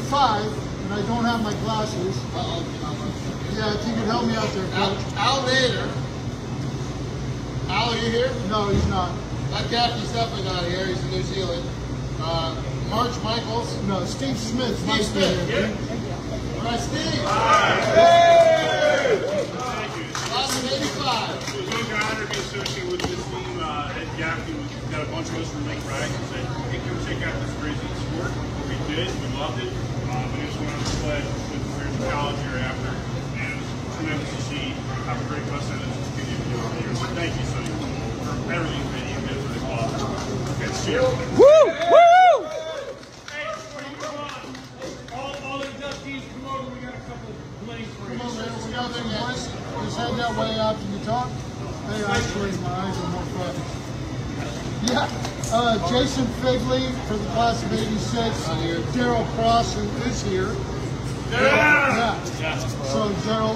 85, and I don't have my glasses. Yeah, if you could help me out there, Coach. Al Nader. Al, are you here? No, he's not. That captain's definitely not here. He's in New Zealand. March Michaels. No, Steve Smith. Steve Smith. Here. All right, Steve. Class of 85. It was an honor to be associated with this team. Ed Gaffney got a bunch of us from Lake Ryan and said, hey, come check out this crazy sport. We did. We loved it. We just wanted to play with the college year after. And it was tremendous to see how great West End is continuing to do over the years. So thank you, Sodhi, for everything that you did for the club. Okay, cheers. Woo! Woo! Hey, before you come on, all the inductees come over. We got a couple of blanks for you. Come on, man. We got them boys. Just head that way after you talk. Hey, actually, my eyes are more focused. Yeah. Jason Figley for the class of 86. Daryl Cross is here. Yeah. So, Daryl.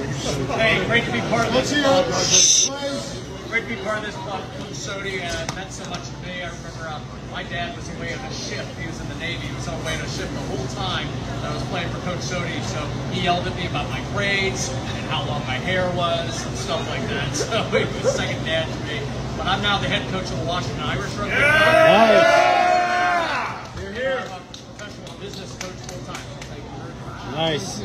Hey, great to be part of Let's this hear club. it. Great to be part of this club. Coach Sodhi meant so much to me. I remember my dad was away on a ship. He was in the Navy. He was away on a ship the whole time that I was playing for Coach Sodhi. So he yelled at me about my grades and how long my hair was and stuff like that. So he was second dad to me. But I'm now the head coach of the Washington Irish Rugby Club. Nice. Here. I'm a professional business coach full time. So thank you very much. Nice.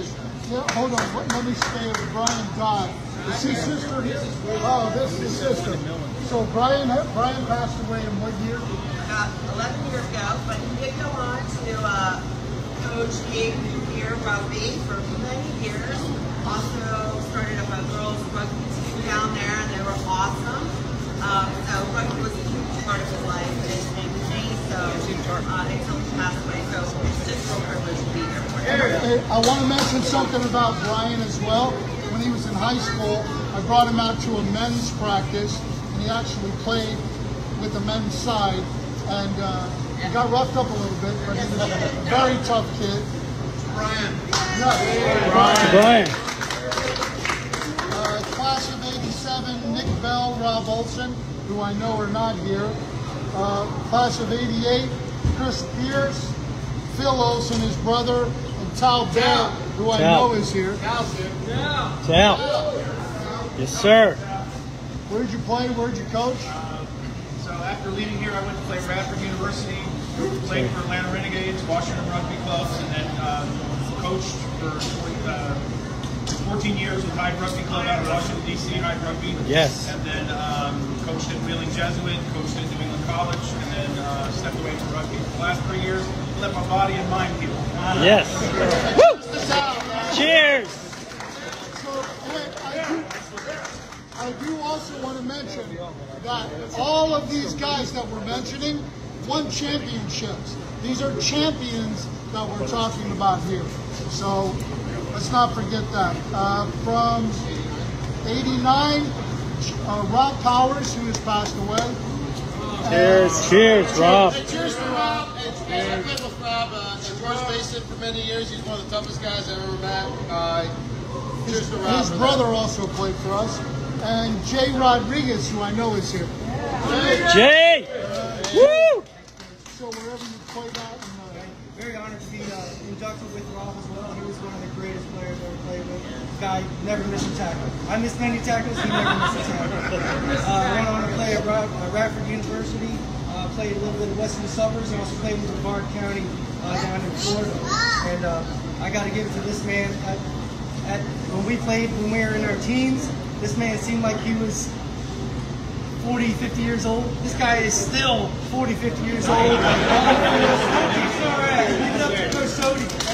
Yeah, hold on. Let me stay with Brian Dodd. Is his sister here? Oh, this is his sister. So Brian passed away in what year? 11 years ago, but he did go on to coach year rugby for many years. Also started up a girls rugby team down there, and they were awesome. So rugby was a huge part of his life, and his name was me, so until he passed away. So it's just a privilege to be here for him. I want to mention something about Brian as well. When he was in high school, I brought him out to a men's practice, and he actually played with the men's side, and he got roughed up a little bit, but he was a very tough kid. Brian. Yeah. Brian. Class of 87, Nick Bell, Rob Olsen, who I know are not here. Class of 88, Chris Pierce, Phil Olsen, his brother, and Tal Bell, who I know is here. Al's here. Tal. Yes, sir. Where'd you play? Where'd you coach? So after leaving here, I went to play Braddock University, played for Atlanta Renegades, Washington Rugby Clubs, and then coached for 14 years with High Rugby Club out of Washington, D.C., High Rugby. Yes. And then coached at Wheeling Jesuit, coached at New England College, and then stepped away from rugby for the last 3 years. Let my body and mind heal. Yes. Woo! Cheers. I do also want to mention that all of these guys that we're mentioning won championships. These are champions that we're talking about here. So let's not forget that. From 89, Rob Powers, who has passed away. Cheers. Cheers, Rob. Hey, cheers to Rob. I played with Rob at First Basin for many years. He's one of the toughest guys I've ever met. Cheers to Rob. His brother also played for us. And Jay Rodriguez, who I know is here. Jay. Woo! So wherever you played out. Very honored to be inducted with Rob as well. He was one of the greatest players I ever played with. Guy never missed a tackle. I missed many tackles, he never missed a tackle. I went on to play at Radford University, played a little bit of Western Suburbs, and also played with Brevard County down in Florida. And I got to give it to this man. When we were in our teens, this man seemed like he was 40, 50 years old. This guy is still 40, 50 years old.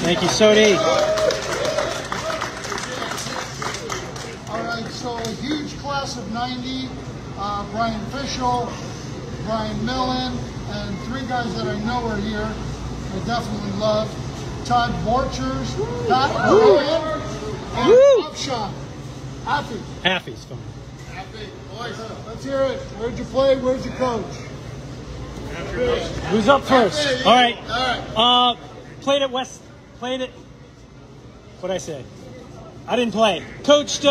Thank you, Sodhi. All right, so a huge class of 90, Brian Fischel, Brian Millen, and 3 guys that I know are here, I definitely love. Todd Borchers, Pat Moran, and Upshot. Happy's fun. Let's hear it. Where'd you play? Where'd you coach? Who's up first? All right. Played at West. Played at. What'd I say? I didn't play. Coached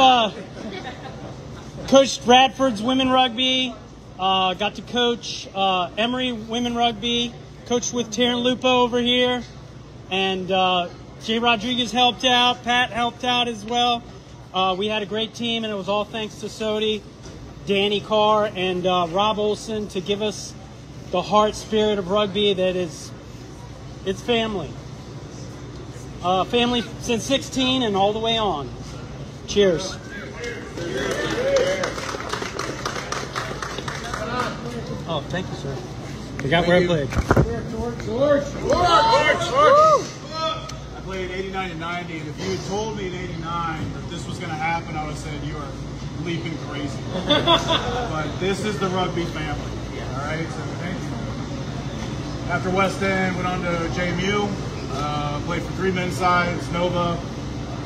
Bradford's women rugby. Got to coach Emory women rugby. Coached with Taryn Lupo over here, and Jay Rodriguez helped out. Pat helped out as well. We had a great team, and it was all thanks to Sodhi, Danny Carr, and Rob Olsen to give us the heart spirit of rugby that is, it's family. Family since 16 and all the way on. Cheers. Oh, thank you, sir. Forgot where I played. George! I played 89 and 90, and if you had told me in 89 that this was going to happen, I would have said you are bleeping crazy. But this is the rugby family. All right, so thank you. After West End, went on to JMU, played for 3 men's sides, Nova,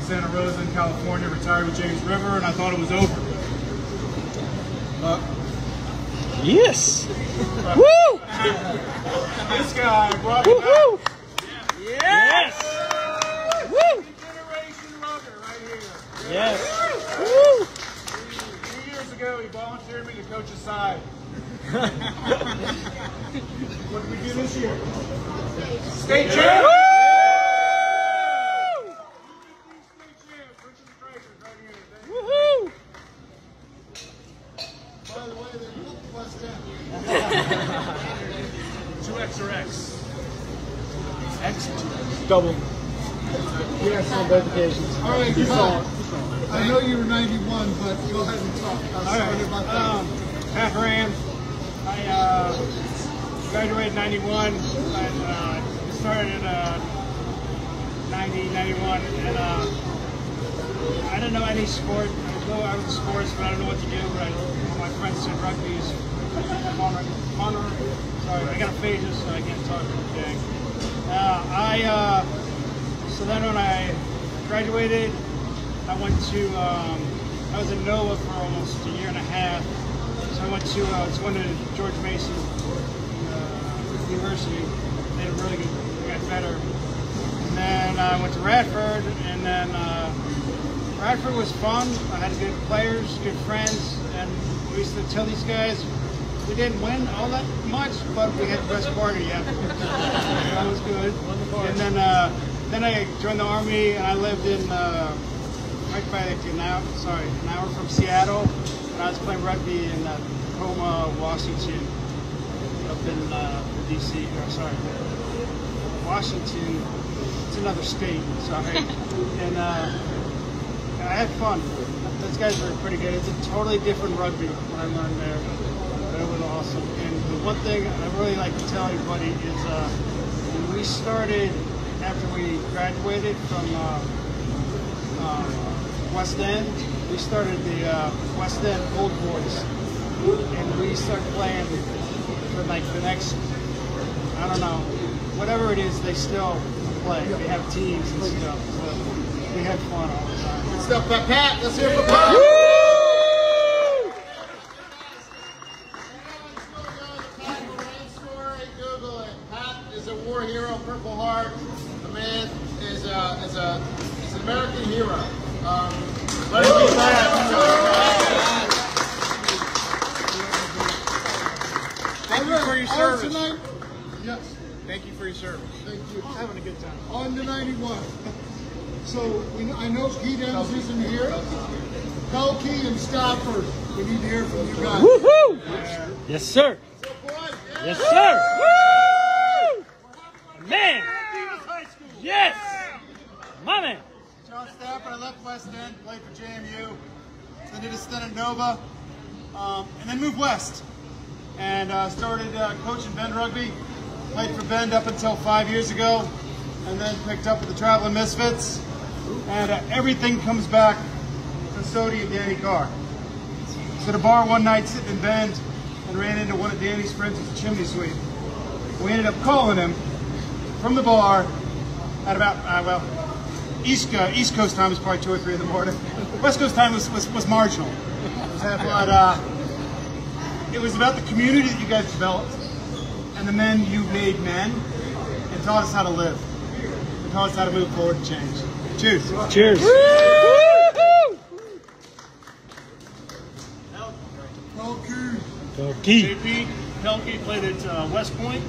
Santa Rosa in California, retired with James River, and I thought it was over. Yes! Woo! This guy brought me back. Yes! Woo! Generation rugger right here. Yes! Woo! 2 years ago, he volunteered me to coach a side. What did we do this year? State champ! Woo! Woohoo! By the way, they moved West End. 2X or X? X? Double. Yes, on both occasions. All right, Pat, I know you were 91, but go ahead and talk. Sorry about that. Pat Rand. I graduated in 91. I started in 90, 91, and I didn't know any sport. I was in sports, but I don't know what to do. But all my friends said rugby is Connor. Sorry, I got aphasia, so I can't talk today. So then when I graduated, I went to, I was in Nova for almost a year and a half. So I went to George Mason University. They had a really good, they got better. And then I went to Radford, and then Radford was fun. I had good players, good friends, and we used to tell these guys we didn't win all that much, but we had the best party yet. That was good. And then I joined the Army, and I lived in right by an hour from Seattle, and I was playing rugby in Tacoma, Washington, up in D.C. Washington. It's another state, sorry. And I had fun. Those guys were pretty good. It's a totally different rugby when I learned there. But it was awesome. And the one thing I really like to tell everybody is when we started, after we graduated from West End, we started the West End Old Boys. And we started playing for like the next, I don't know, whatever it is, they still play. They have teams and stuff. So we had fun all the time. Good stuff, Pat. Let's hear it for Pat. Google it. Pat is a war hero, Purple Heart. The man is an American hero. Let's be Pat. Thank you for your service. Tonight? Yes. Thank you for your service. Thank you. Having a good time. On to 91. So I know Pete Ems isn't here. Pelkey and Stafford, we need to hear from you guys. Woohoo! Yes, sir. Yes, sir. Woo! Man. Yes. My man. John Stafford, I left West End, played for JMU, then did a stint at Nova, and then moved west. And started coaching End Rugby. Played for Bend up until 5 years ago, and then picked up with the Traveling Misfits. And everything comes back to Sodhi and Danny Carr. So at a bar one night sitting in Bend and ran into one of Danny's friends with a chimney sweep. We ended up calling him from the bar at about, East Coast time was probably 2 or 3 in the morning. West Coast time was marginal. But it was about the community that you guys developed and the men you made men and taught us how to live and taught us how to move forward and change. Cheers. Cheers. Pelkey. Pelkey. JP, Pelkey, played at West Point,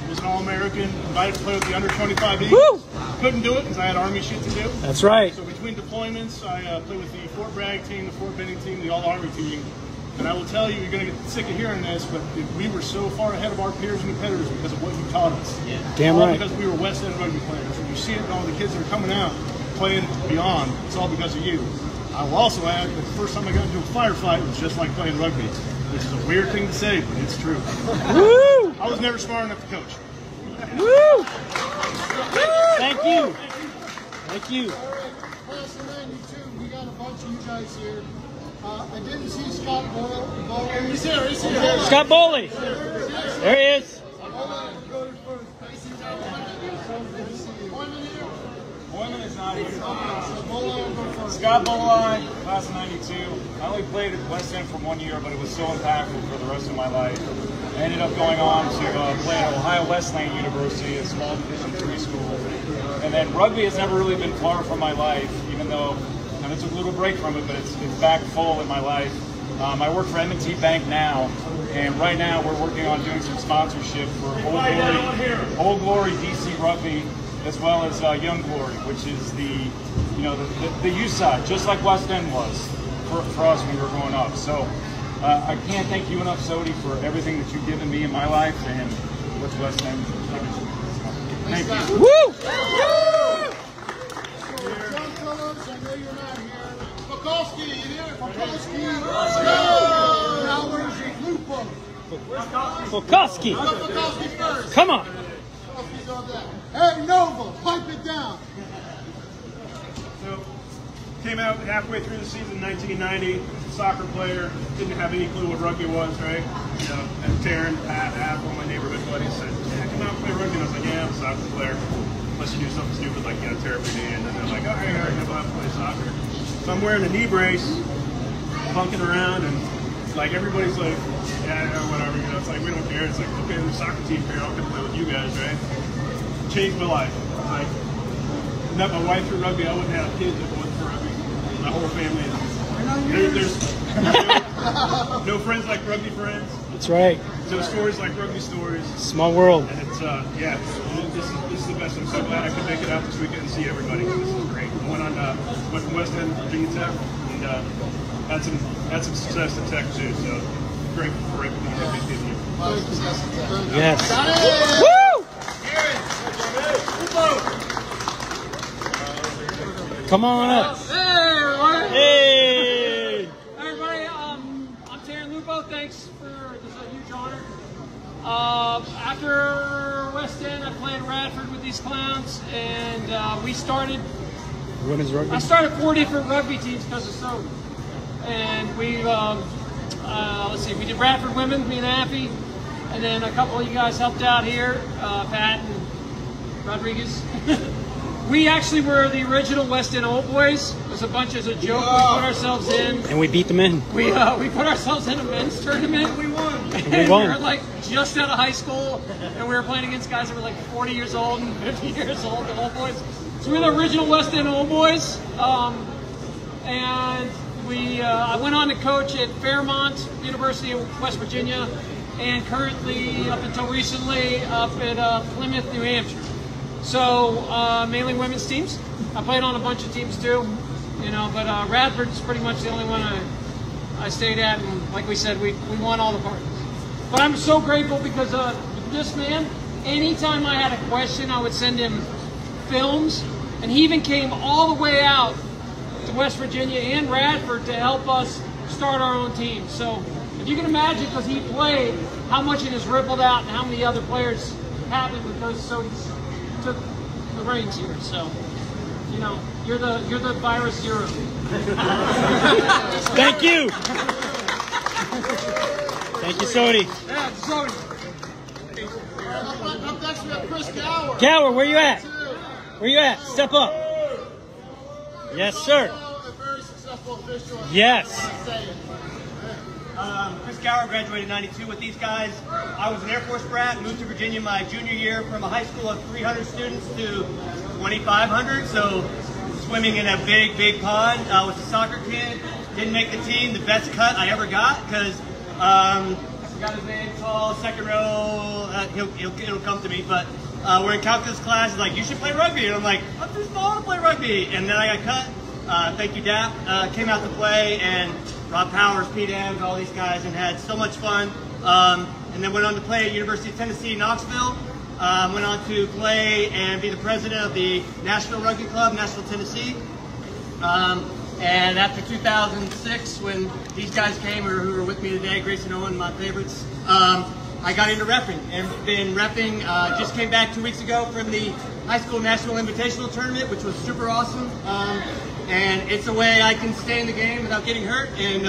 was an All-American, invited to play with the under-25 Eagles. Couldn't do it because I had Army shit to do. That's right. So between deployments, I played with the Fort Bragg team, the Fort Benning team, the All-Army team. And I will tell you, you're going to get sick of hearing this, but we were so far ahead of our peers and competitors because of what you taught us. Damn all right. Because we were West End Rugby players. And you see it in all the kids that are coming out, playing beyond. It's all because of you. I will also add that the first time I got into a firefight was just like playing rugby, which is a weird thing to say, but it's true. Woo! I was never smart enough to coach. Woo! Thank you. Thank you. Class of 92, we got a bunch of you guys here. I didn't see Scott Bowley. He's here. Scott Bowley. There he is. Boyman is not here. Scott Bowley, class of 92. I only played at West End for 1 year, but it was so impactful for the rest of my life. I ended up going on to play at Ohio Wesleyan University, a small Division III school. And then rugby has never really been far from my life, even though I took a little break from it, but it's back full in my life. I work for M&T Bank now, and right now we're working on doing some sponsorship for Old Glory DC Rugby, as well as Young Glory, which is the youth side, just like West End was for us when we were growing up. So I can't thank you enough, Sodhi, for everything that you've given me in my life and what's West End. Thank you. Woo! I know you're not here. Bukowski, you here? Bukowski. Now where's your Lupo? Bukowski. Bukowski first. Come on. Bukowski's on that. Hey, Nova, pipe it down. So, came out halfway through the season, 1990. Soccer player, didn't have any clue what rugby was, right? You know, and Taryn, Pat, one of my neighborhood buddies said, "Yeah, come out and play rugby." And I was like, "Yeah, I'm a soccer player." Unless you do something stupid like, you know, tear up your knee, and then they're like, "Oh, hey, I'm going to play soccer." So I'm wearing a knee brace, bunking around, and like everybody's like, "Yeah, whatever." You know, it's like we don't care. It's like, okay, there's a soccer team here. I'll come play with you guys, right? Changed my life. Like, met my wife through rugby. I wouldn't have kids if it wasn't for rugby. My whole family is. There's no friends like rugby friends. That's right. No stories like rugby stories. Small world. And it's this is the best. I'm so glad I could make it out this weekend and see everybody. This is great. I went from West End, Virginia Tech, and had some success at Tech too. So great to be with you. Yes. Woo! Come on up. Hey, everybody. Hey. Everybody, I'm Taryn Lupo. Thanks for this is a huge honor. After West End, I played Radford with these clowns, and we started. Women's rugby. I started 4 different rugby teams because of Sodhi, and we let's see, we did Radford women, me and Affy, and then a couple of you guys helped out here, Pat and Rodriguez. We actually were the original West End Old Boys. It was a bunch as a joke. We put ourselves in. And we beat them in. We put ourselves in a men's tournament. We won. We won. We were like just out of high school, and we were playing against guys that were like 40 years old and 50 years old, the Old Boys. So we were the original West End Old Boys. And I went on to coach at Fairmont University of West Virginia, and currently, up until recently, up at Plymouth, New Hampshire. So mainly women's teams. I played on a bunch of teams too, you know. But Radford's pretty much the only one I stayed at, and like we said, we won all the parties. But I'm so grateful because this man, anytime I had a question, I would send him films, and he even came all the way out to West Virginia and Radford to help us start our own team. So if you can imagine, because he played, how much it has rippled out and how many other players have it because Sodhi took the reins here. So, you know, you're the virus hero. Thank you. Thank you, Sodhi. Yeah, Sodhi. Up next we have Chris Gower. Gower, where you at? Where you at? Step up. Yes, sir. A very successful official. Yes. Chris Carr graduated in '92 with these guys. I was an Air Force brat, moved to Virginia my junior year from a high school of 300 students to 2,500. So swimming in a big, big pond. Was a soccer kid. Didn't make the team. The best cut I ever got because forgot his name, tall, second row. It'll come to me, but we're in calculus class. He's like, you should play rugby. And I'm like, I'm too small to play rugby. And then I got cut. Thank you, Dap. Came out to play, and Rob Powers, Pete Adams, all these guys, and had so much fun. And then went on to play at University of Tennessee, Knoxville. Went on to play and be the president of the National Rugby Club, Nashville, Tennessee. And after 2006, when these guys came, who were with me today, Grace and Owen, my favorites, I got into repping and been repping. Just came back 2 weeks ago from the High School National Invitational Tournament, which was super awesome. And it's a way I can stay in the game without getting hurt and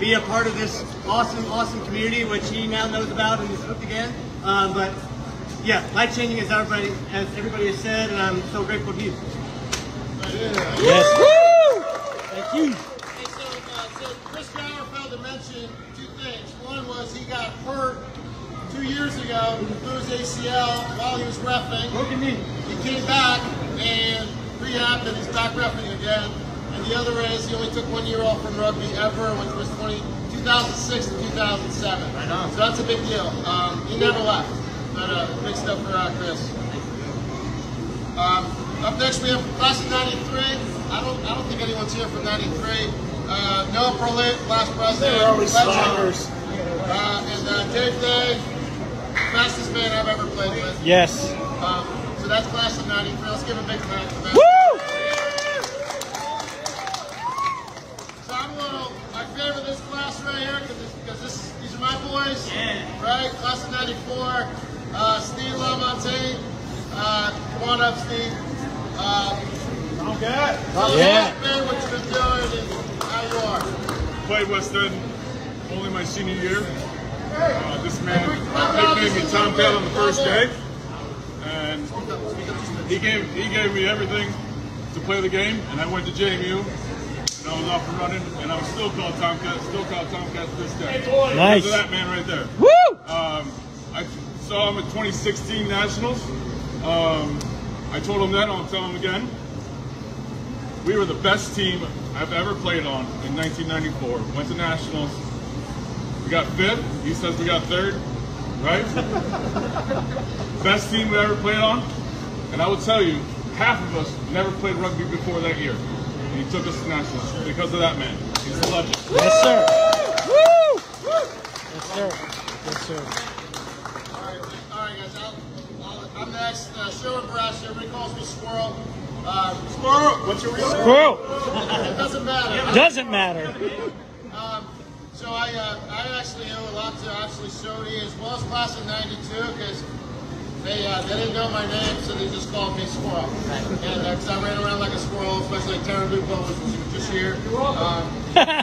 be a part of this awesome community, which he now knows about and is hooked again. But yeah, life-changing as everybody has said, and I'm so grateful to you. Yes. Woo! Thank you. Hey, so Chris Gower failed to mention two things. One was he got hurt 2 years ago, threw his ACL while he was reffing. Look at me. He came back and rehabbed, and he's back reffing again. And the other is he only took 1 year off from rugby ever, which was 2006 to 2007. Right on. So that's a big deal. He never left. But big stuff for Chris. Up next we have class of '93. I don't think anyone's here from '93. Noah Perlit, class president. They're always slackers. And Dave Day, fastest man I've ever played with. Yes. So that's class of '93. Let's give a big clap for that. Woo! So I favor this class right here because these are my boys. Yeah. Right? Class of '94. Steve Lamontagne. Come on up, Steve. Okay. Yeah. Man, what you've been doing and how you are. Played West End only my senior year. This man nicknamed me Tomcat on the first day, and he gave me everything to play the game. And I went to JMU, and I was off and running, and I was still called Tomcat. Still called Tomcat to this day. Nice. Because of that man right there. Woo! I saw him at 2016 Nationals. I told him then, I'll tell him again. We were the best team I've ever played on in 1994. Went to Nationals. We got 5th. He says we got 3rd. Right? Best team we ever played on. And I will tell you, half of us never played rugby before that year. And he took us to Nationals because of that man. He's a legend. Yes, sir. Woo! Yes, sir. Yes, sir. All right, guys. I'm next. Sherwood Brash. Everybody calls me Squirrel. Squirrel! What's your real name? Squirrel. It doesn't matter. Doesn't matter. So I actually owe a lot to actually Sodhi as well as class of '92 because they didn't know my name, so they just called me Squirrel. And because I ran around like a squirrel, especially like Taryn Lupo, which was just here.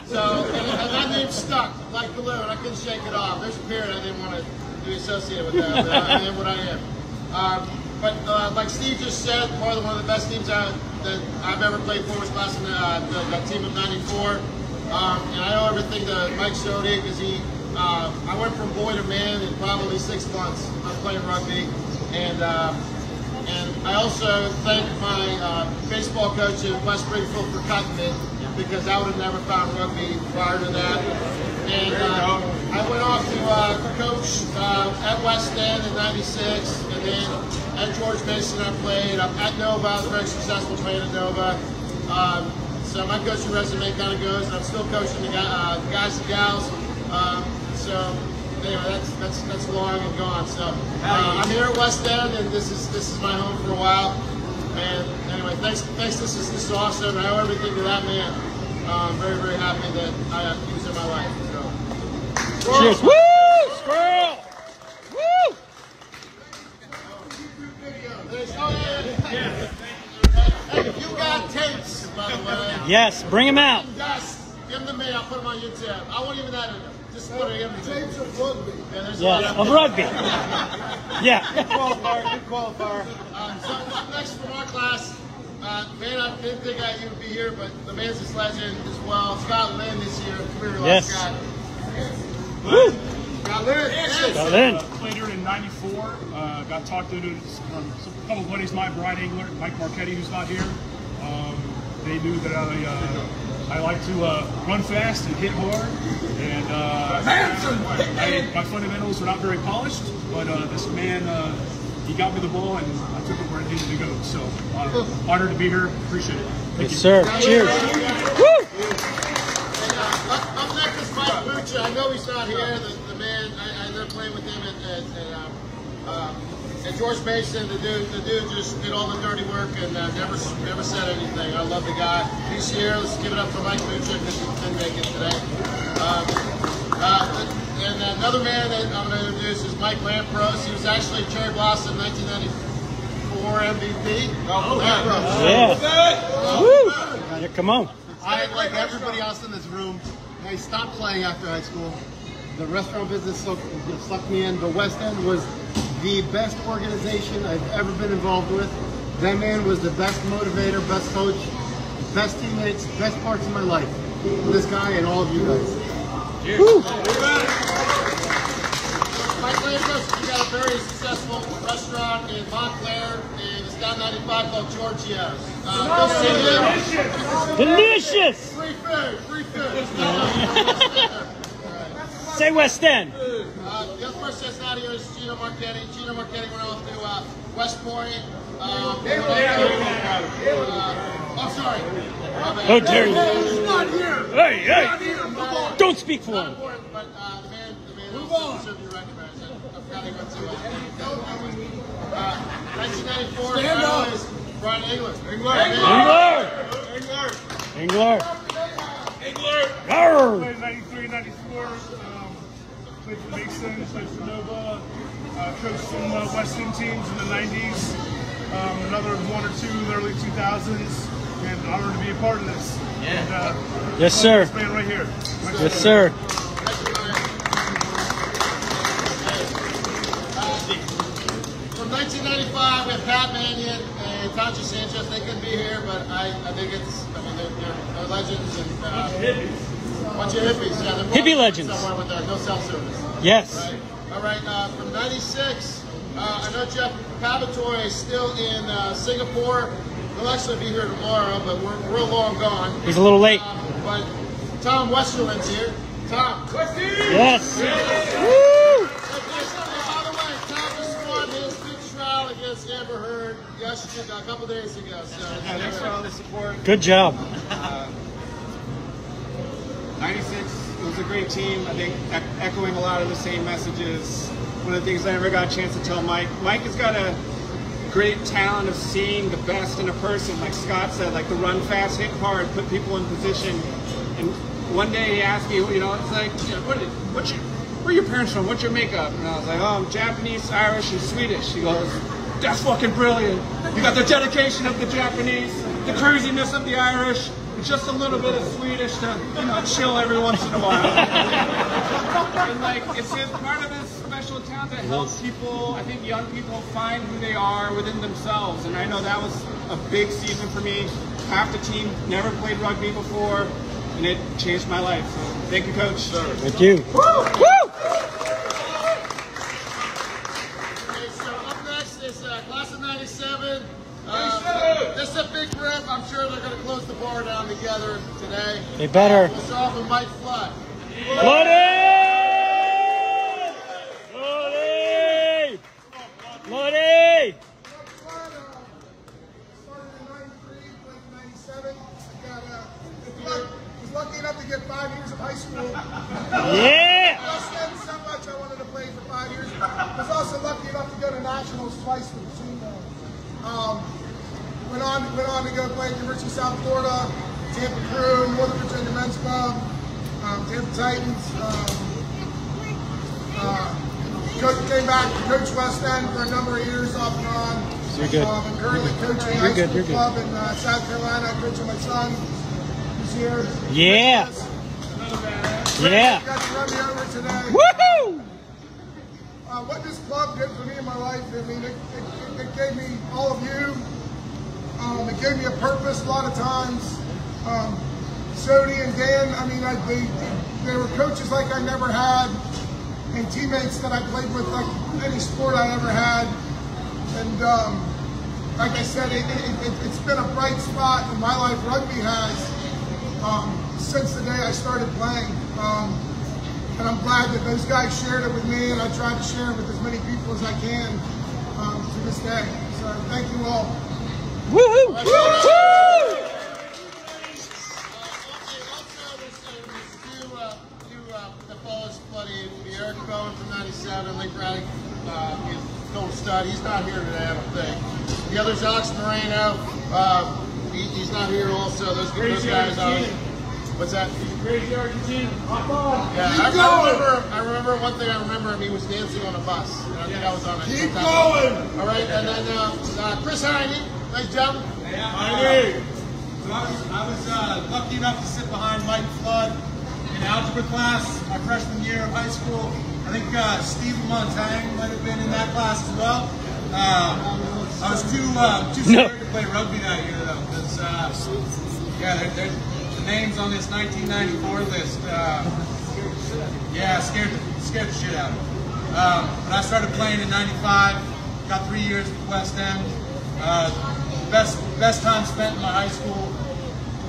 So and that name stuck like glue, and I couldn't shake it off. There's a period I didn't want to be associated with that, but I am what I am. But like Steve just said, one of the best teams that I've ever played for was class in the team of '94. And I owe everything to Mike Sodhi because I went from boy to man in probably 6 months of playing rugby. And I also thank my baseball coach at West Springfield for cutting me because I would have never found rugby prior to that. And I went off to coach at West End in '96, and then at George Mason I played. At Nova, I was very successful playing at Nova. So my coaching resume kind of goes, and I'm still coaching the guys and gals. So anyway, that's long and gone. So I'm here at West End, and this is my home for a while. And anyway, thanks. This is awesome. I owe everything to that man. I'm very, very happy that he was in my life. So. Cheers. Woo! Squirrel! Woo! Hey, if you got tapes, by the way. Yes, bring them out. Yes, give them to me. I'll put them on YouTube. I won't even edit them. Just put it in. Tapes of rugby. Yeah, there's Yes, of rugby. Yeah. Good qualifier. So up next from our class, man, I didn't think you would be here, but the man's this legend as well. Scott Lynn this year. Come here, Yes. Scott. Woo! Scott Lynn. Yes. Scott Lynn. Played here in '94. Got talked to a couple of buddies, my Brian Engler, Mike Marchetti, who's not here. They knew that I like to run fast and hit hard. And my fundamentals are not very polished, but this man, he got me the ball, and I took it where it needed to go. So honored to be here. Appreciate it. Thank you. Sir. Cheers. Woo! Up next is Mike Bucha. I know he's not here. The man, I ended up playing with him at George Mason. The dude just did all the dirty work and never said anything. I love the guy. He's here. Let's give it up for Mike Bucha because he couldn't make it today. And another man that I'm going to introduce is Mike Lampros. He was actually Cherry Blossom 1994 MVP. Yeah. Woo! Yeah, come on. I, like everybody else in this room, I stopped playing after high school. The restaurant business sucked me in, but West End was the best organization I've ever been involved with. That man was the best motivator, best coach, best teammates, best parts of my life. This guy and all of you guys. Woo. Mike Lampros, you got a very successful restaurant in Montclair, and it's down 95 called Giorgio's. Delicious! Free food. Say West End. The other person that's not here is Gino Marchetti. Gino Marchetti went off to West Point. I'm sorry. Oh, dare you. He's not here. Hey. Don't speak for him. But the man also should be recognized. I forgot he went to 1994. Stand up. Brian Engler. Carr. Played 93, 94. Played for Mason, played for Nova. Coached some West End teams in the 90s. Another one or two in the early 2000s. And honored to be a part of this. And, Yes, sir. This man right here. Yes, sir. From 1995, we have Pat Mannion and Tancha Sanchez. They couldn't be here, but I think they're legends and a bunch of hippies. Yeah, they're Hippie legends. Somewhere with no cell service. Yes. Right. All right. From '96, I know Jeff Pavatoy is still in Singapore. He'll actually be here tomorrow, but we're long gone. He's a little late. But Tom Westerland's here. Tom. Yes. Woo! By the way, Tom just won his big trial against Amber Heard yesterday, a couple days ago. So Thanks for all the support. Good job. 96, it was a great team. I think echoing a lot of the same messages. One of the things I never got a chance to tell Mike has got a great talent of seeing the best in a person. Like Scott said, like the run fast, hit hard, put people in position. And one day he asked me, it's like, where are your parents from? What's your makeup? And I was like, oh, I'm Japanese, Irish, and Swedish. He goes, that's fucking brilliant. You got the dedication of the Japanese, the craziness of the Irish, and just a little bit of Swedish to, chill every once in a while. And like, it's part of his special talent that helps people, I think young people, find who they are within themselves. And I know that was a big season for me. Half the team never played rugby before, and it changed my life. So thank you, Coach. Thank you. Woo! Okay, so up next is class of '97. This is a big rip. I'm sure they're going to close the bar down together today. They better. We'll start off with Mike Flood. Bloody! Was lucky enough to get 5 years of high school. Yeah! West End so much I wanted to play for 5 years. I was also lucky enough to go to nationals twice with the team. Went on to go play at the University of South Florida, Tampa Crew, Northern Virginia Men's Club, Tampa Titans. Coach came back to coach West End for a number of years off and on. You're good. I'm currently coaching High School Club in South Carolina, coaching my son. Here. Yeah. Yeah. Got to run me over today. Woohoo! What this club did for me in my life, I mean, it gave me all of you. It gave me a purpose a lot of times. Sodhi and Dan, I mean, they were coaches like I never had, and teammates that I played with like any sport I ever had. And like I said, it's been a bright spot in my life. Rugby has. since the day I started playing. And I'm glad that those guys shared it with me, and I tried to share it with as many people as I can to this day. So thank you all. Woohoo! Woo! The fellas, buddy, Eric Bowen from 97, Lake Braddock, Gold Stud. He's not here today, I don't think. The other's Alex Moreno. He's not here also. Those guys are. What's that? Crazy Argentine. Yeah, I remember one thing. I remember him. He was dancing on a bus. And I think I was on it. Keep going. All right, and then Chris Heine. Nice job. Heine. So I was lucky enough to sit behind Mike Flood in algebra class my freshman year of high school. I think Steve Lamontagne might have been in that class as well. I was too scared to play rugby that year though, because the names on this 1994 list, scared the shit out of me. But I started playing in '95, got 3 years with West End. Best time spent in my high school,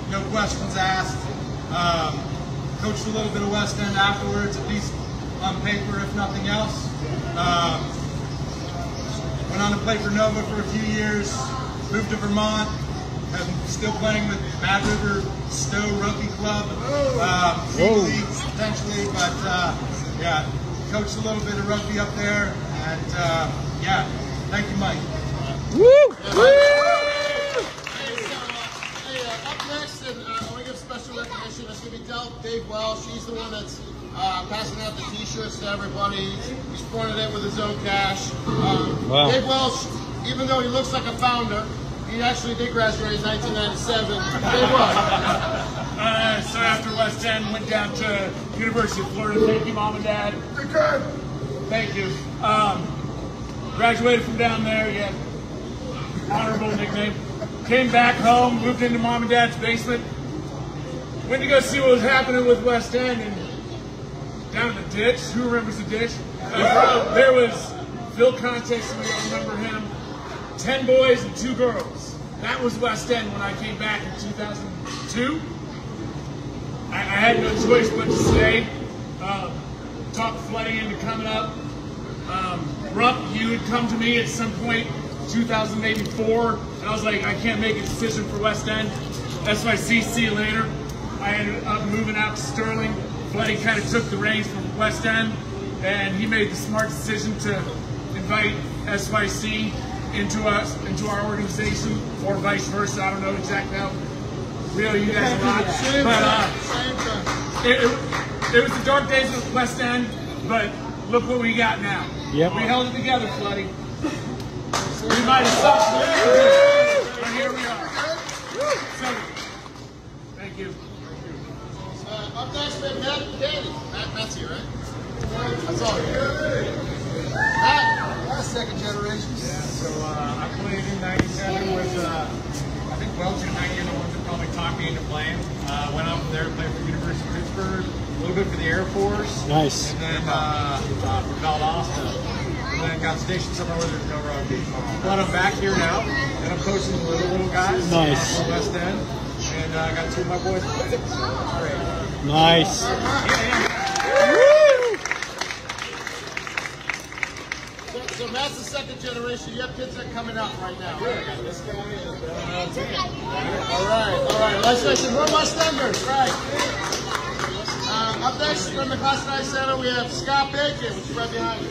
no questions asked. Coached a little bit of West End afterwards, at least on paper, if nothing else. Went on to play for Nova for a few years, moved to Vermont. I'm still playing with Mad River Stowe Rugby Club, Figley potentially, but yeah, coached a little bit of rugby up there, and yeah, thank you, Mike. Woo! Up next, and I want to give special recognition. It's going to be Dave Welsh. He's the one that's passing out the T-shirts to everybody. He's fronted it with his own cash. Wow. Dave Welsh, even though he looks like a founder, he actually did graduate in 1997. Dave Welsh. So after West End, went down to University of Florida. Thank you, Mom and Dad. Thank you. Graduated from down there, yeah. Honorable nickname. Came back home, moved into Mom and Dad's basement. Went to go see what was happening with West End, and down in the ditch. Who remembers the ditch? There was Phil Conte, somebody will remember him. 10 boys and 2 girls. That was West End when I came back in 2002. I had no choice but to stay. Talked Flooding into coming up. Rump, you would come to me at some point, 2004, and I was like, I can't make a decision for West End. SYC, see you later. I ended up moving out to Sterling. Flooding kind of took the reins from West End, and he made the smart decision to invite SYC into our organization, or vice versa. I don't know exactly how real you guys are, but it was the dark days of West End. But look what we got now. Yep. We held it together, Flooding. We might have stopped, but here we are. So, thank you. Up next, we have Matt Candy. Matt's here, right? That's all here. Matt, last second generation. Yeah, so I played in '97 with, I think Welch and Knight, the ones that probably talked me into playing. Went up there to play for the University of Pittsburgh, a little bit for the Air Force. Nice. And then for Valdosta. And then got stationed somewhere where there's no rugby. But I'm back here now, and I'm coaching the little guys. Nice. From West End. And I got 2 of my boys playing. So great. Nice. So Matt's the second generation. You have kids that are coming up right now. Right? All right. Let's listen. We're West Enders, right? Up next from the Class 9 Center, we have Scott Bacon, which is right behind you.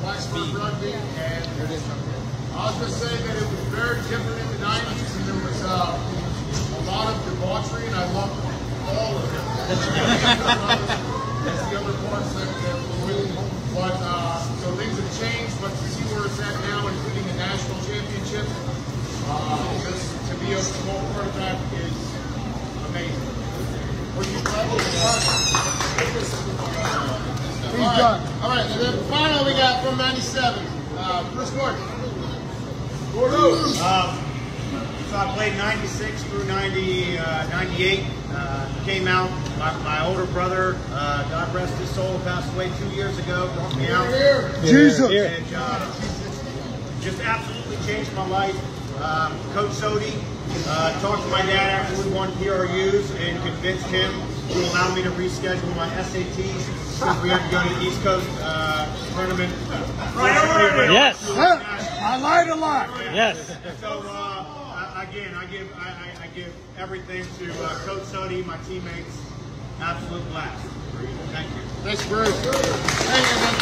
High School Rugby, and I was going to say that it was very different in the 90s, and there was a lot of debauchery, and I loved all of it. That's the other parts that were really, but so things have changed, but to see where it's at now, including the national championship, just to be a small part of that is amazing. What do you All right, and then finally we got from 97, Chris Gordon. So I played 96 through 98. Came out. My older brother, God rest his soul, passed away 2 years ago. Brought me out. Jesus. And, just absolutely changed my life. Coach Sodhi talked to my dad after we won PRUs and convinced him to allow me to reschedule my SATs because we had to go to the East Coast tournament. Yes. I lied a lot. Yes. So again, I give everything to Coach Sodhi, my teammates. Absolute blast. Thank you. Thanks, Bruce. Hey, and then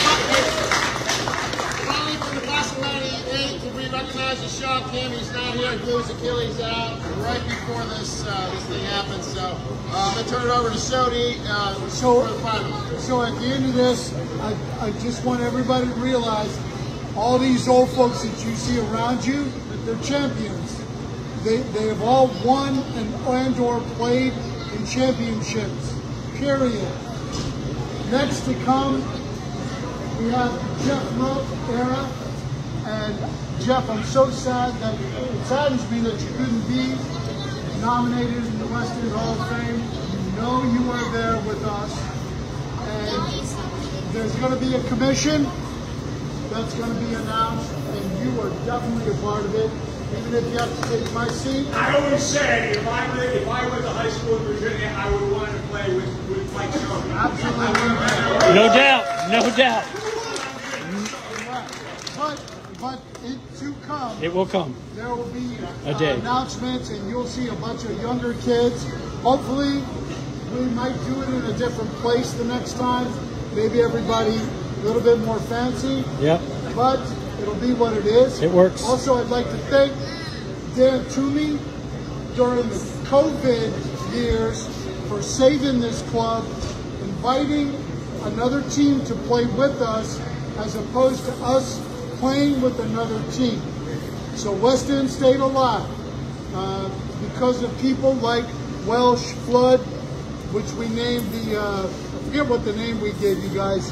finally from the class of 98, we recognize the Shaw Kim. He's not here. He blew his Achilles out right before this thing happened. So I'm going to turn it over to Sodhi for the final. So at the end of this, I just want everybody to realize all these old folks that you see around you, they're champions. They have all won and or played in championships, period. Next to come, we have Jeff Rowe era. And Jeff, I'm so sad that it saddens me that you couldn't be nominated in the West End Hall of Fame. You know you were there with us. And there's going to be a commission that's going to be announced, and you are definitely a part of it, even if you have to take my seat. I always say, if I went to high school in Virginia, I would want to play with Mike Sodhi. Absolutely. No doubt. No doubt. But it to come. It will come. There will be A day. announcements, and you'll see a bunch of younger kids. Hopefully, we might do it in a different place the next time. Maybe everybody a little bit more fancy. Yep. But it'll be what it is. It works. Also, I'd like to thank Dan Toomey during the COVID years for saving this club, inviting another team to play with us as opposed to us playing with another team. So West End stayed alive because of people like Welsh Flood, which we named the, I forget what the name we gave you guys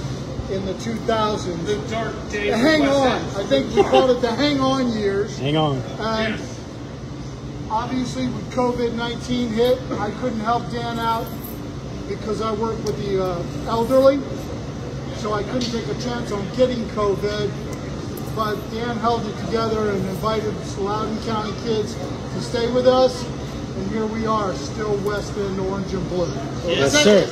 in the 2000s. The dark days. The Hang On. I think we called it the Hang On years. Hang on. And obviously with COVID-19 hit, I couldn't help Dan out because I work with the elderly. So I couldn't take a chance on getting COVID. But Dan held it together and invited the Loudoun County kids to stay with us. And here we are, still West End orange and blue. Yes, sir.